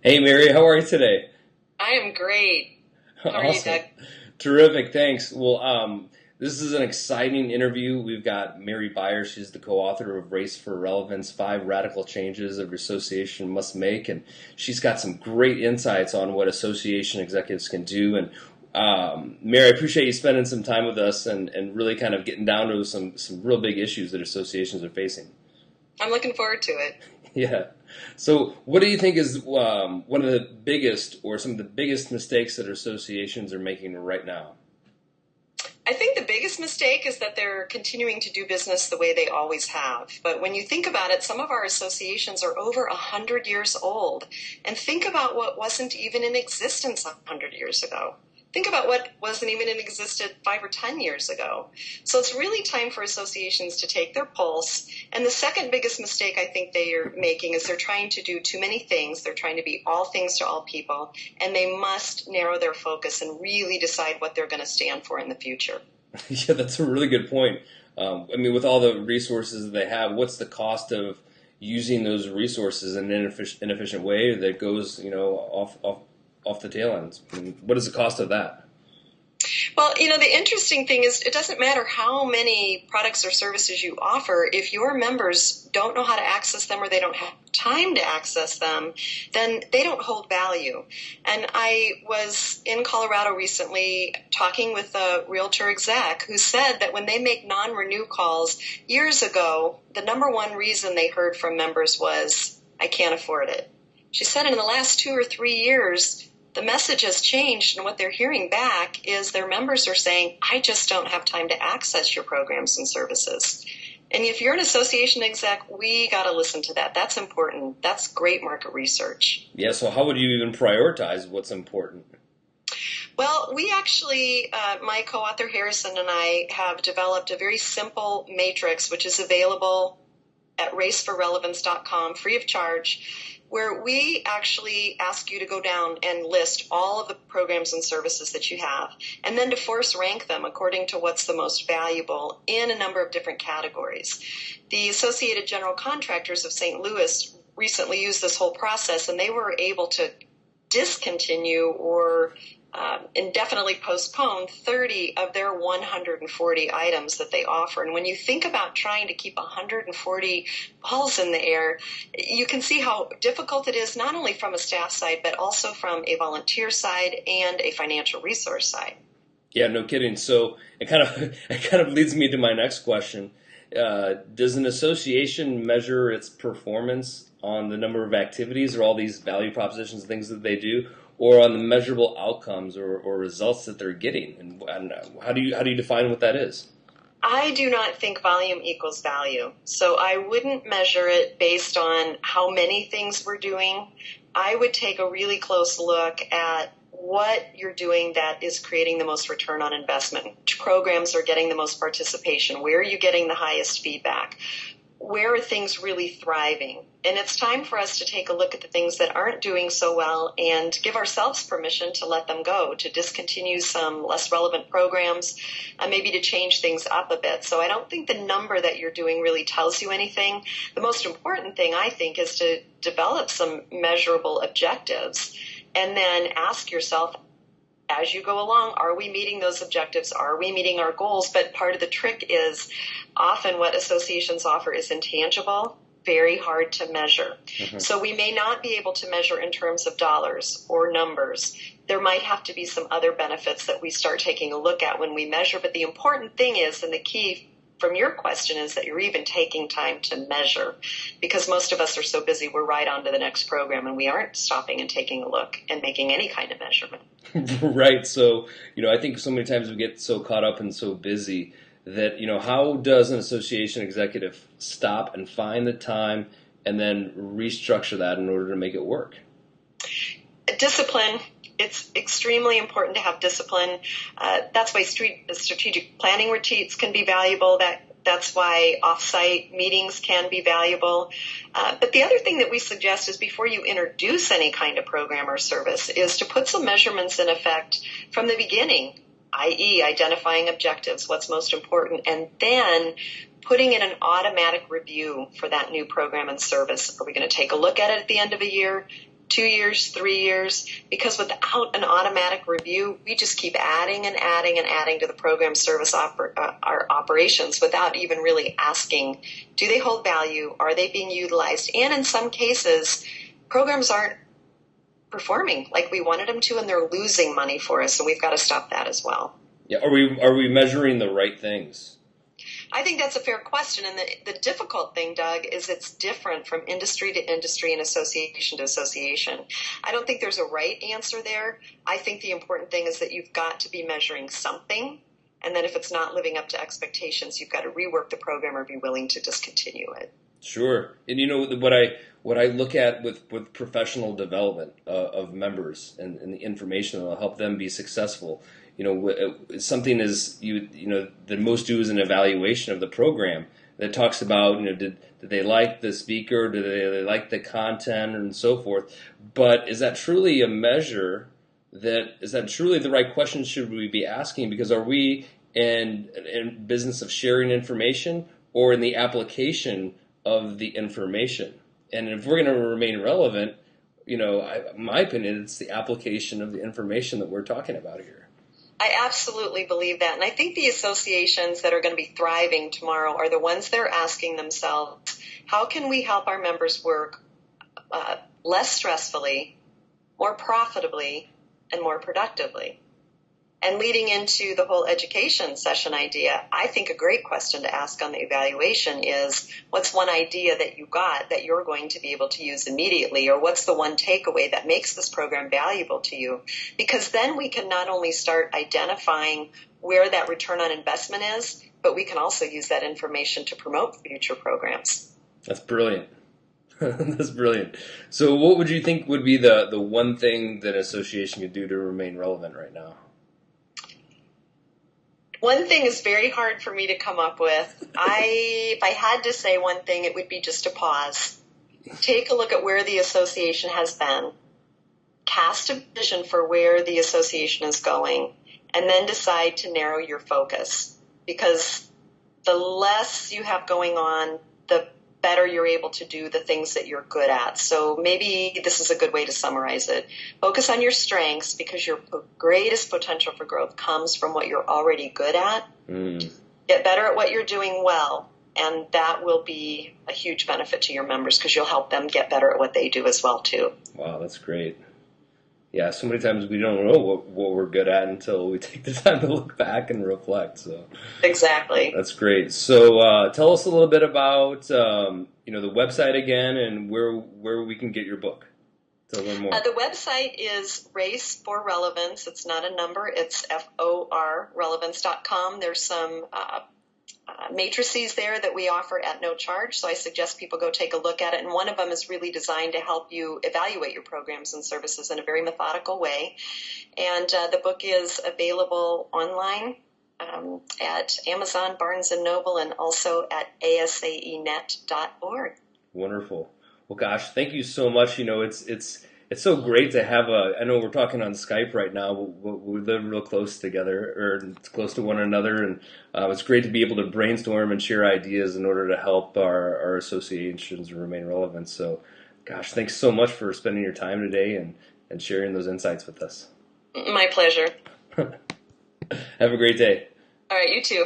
Hey Mary, how are you today? I am great. How are you, Awesome. Doug? Terrific, thanks. This is an exciting interview. We've got Mary Byers. She's the co-author of Race for Relevance, Five Radical Changes a Association Must Make. And she's got some great insights on what association executives can do. And Mary, I appreciate you spending some time with us and really kind of getting down to some real big issues that associations are facing. I'm looking forward to it. Yeah. So, what do you think is one of the biggest or some of the biggest mistakes that associations are making right now? I think the biggest mistake is that they're continuing to do business the way they always have. But when you think about it, some of our associations are over 100 years old. And think about what wasn't even in existence 100 years ago. Think about what wasn't even in existence 5 or 10 years ago. So it's really time for associations to take their pulse. And the second biggest mistake I think they are making is they're trying to do too many things. They're trying to be all things to all people. And they must narrow their focus and really decide what they're going to stand for in the future. Yeah, that's a really good point. With all the resources that they have, what's the cost of using those resources in an inefficient way that goes, off the tail ends? What is the cost of that? Well, the interesting thing is it doesn't matter how many products or services you offer. If your members don't know how to access them or they don't have time to access them, then they don't hold value. And I was in Colorado recently talking with a realtor exec who said that when they make non-renew calls years ago, the number one reason they heard from members was, I can't afford it. She said in the last 2 or 3 years, the message has changed, and what they're hearing back is their members are saying, I just don't have time to access your programs and services. And if you're an association exec, we got to listen to that. That's important. That's great market research. Yeah, so how would you even prioritize what's important? Well, we actually, my co-author Harrison and I have developed a very simple matrix, which is available at raceforrelevance.com, free of charge, where we actually ask you to go down and list all of the programs and services that you have, and then to force rank them according to what's the most valuable in a number of different categories. The Associated General Contractors of St. Louis recently used this whole process, and they were able to discontinue or indefinitely postpone 30 of their 140 items that they offer. And when you think about trying to keep 140 balls in the air, you can see how difficult it is, not only from a staff side, but also from a volunteer side and a financial resource side. Yeah, no kidding. So it kind of leads me to my next question. Does an association measure its performance on the number of activities or all these value propositions, things that they do, or on the measurable outcomes or results that they're getting? And how do you define what that is? I do not think volume equals value. So I wouldn't measure it based on how many things we're doing. I would take a really close look at what you're doing that is creating the most return on investment. Which programs are getting the most participation? Where are you getting the highest feedback? Where are things really thriving? And it's time for us to take a look at the things that aren't doing so well and give ourselves permission to let them go, to discontinue some less relevant programs, and maybe to change things up a bit. So I don't think the number that you're doing really tells you anything. The most important thing, I think, is to develop some measurable objectives and then ask yourself, as you go along, are we meeting those objectives? Are we meeting our goals? But part of the trick is often what associations offer is intangible, very hard to measure. Mm-hmm. So we may not be able to measure in terms of dollars or numbers. There might have to be some other benefits that we start taking a look at when we measure. But the important thing is, and the key from your question is that you're even taking time to measure, because most of us are so busy, we're right on to the next program and we aren't stopping and taking a look and making any kind of measurement. Right. So, I think so many times we get so caught up and so busy that, how does an association executive stop and find the time and then restructure that in order to make it work? Discipline. It's extremely important to have discipline. That's why strategic planning retreats can be valuable. That's why off-site meetings can be valuable. But the other thing that we suggest is before you introduce any kind of program or service is to put some measurements in effect from the beginning, i.e. identifying objectives, what's most important, and then putting in an automatic review for that new program and service. Are we going to take a look at it at the end of a year? 2 years, 3 years, because without an automatic review, we just keep adding and adding and adding to the program service our operations without even really asking, do they hold value? Are they being utilized? And in some cases, programs aren't performing like we wanted them to, and they're losing money for us, and we've got to stop that as well. Yeah, are we measuring the right things? I think that's a fair question, and the difficult thing, Doug, is it's different from industry to industry and association to association. I don't think there's a right answer there. I think the important thing is that you've got to be measuring something, and then if it's not living up to expectations, you've got to rework the program or be willing to discontinue it. Sure. And you know what I look at with professional development of members and the information that will help them be successful. You know, something is that most do is an evaluation of the program that talks about, you know, did they like the speaker, did they like the content, and so forth. But is that truly a measure? Is that truly the right question should we be asking? Because are we in business of sharing information or in the application of the information? And if we're going to remain relevant, you know, in my opinion, it's the application of the information that we're talking about here. I absolutely believe that. And I think the associations that are going to be thriving tomorrow are the ones that are asking themselves, how can we help our members work less stressfully, more profitably, and more productively? And leading into the whole education session idea, I think a great question to ask on the evaluation is, what's one idea that you got that you're going to be able to use immediately? Or what's the one takeaway that makes this program valuable to you? Because then we can not only start identifying where that return on investment is, but we can also use that information to promote future programs. That's brilliant. That's brilliant. So what would you think would be the one thing that an association could do to remain relevant right now? One thing is very hard for me to come up with. If I had to say one thing, it would be just to pause. Take a look at where the association has been. Cast a vision for where the association is going, and then decide to narrow your focus. Because the less you have going on, the better you're able to do the things that you're good at. So maybe this is a good way to summarize it. Focus on your strengths, because your greatest potential for growth comes from what you're already good at. Get better at what you're doing well, and that will be a huge benefit to your members because you'll help them get better at what they do as well too. Wow, that's great. Yeah, so many times we don't know what we're good at until we take the time to look back and reflect. So exactly, that's great. So tell us a little bit about the website again and where we can get your book to learn more. The website is Race for Relevance. It's not a number. It's FOR relevance.com. There's some matrices there that we offer at no charge, so I suggest people go take a look at it, and one of them is really designed to help you evaluate your programs and services in a very methodical way. And the book is available online at Amazon, Barnes & Noble, and also at asaenet.org. Wonderful. Well, gosh, thank you so much. You know, it's so great to have I know we're talking on Skype right now. We live real close together, or close to one another, and it's great to be able to brainstorm and share ideas in order to help our associations remain relevant. So, gosh, thanks so much for spending your time today and sharing those insights with us. My pleasure. Have a great day. All right, you too.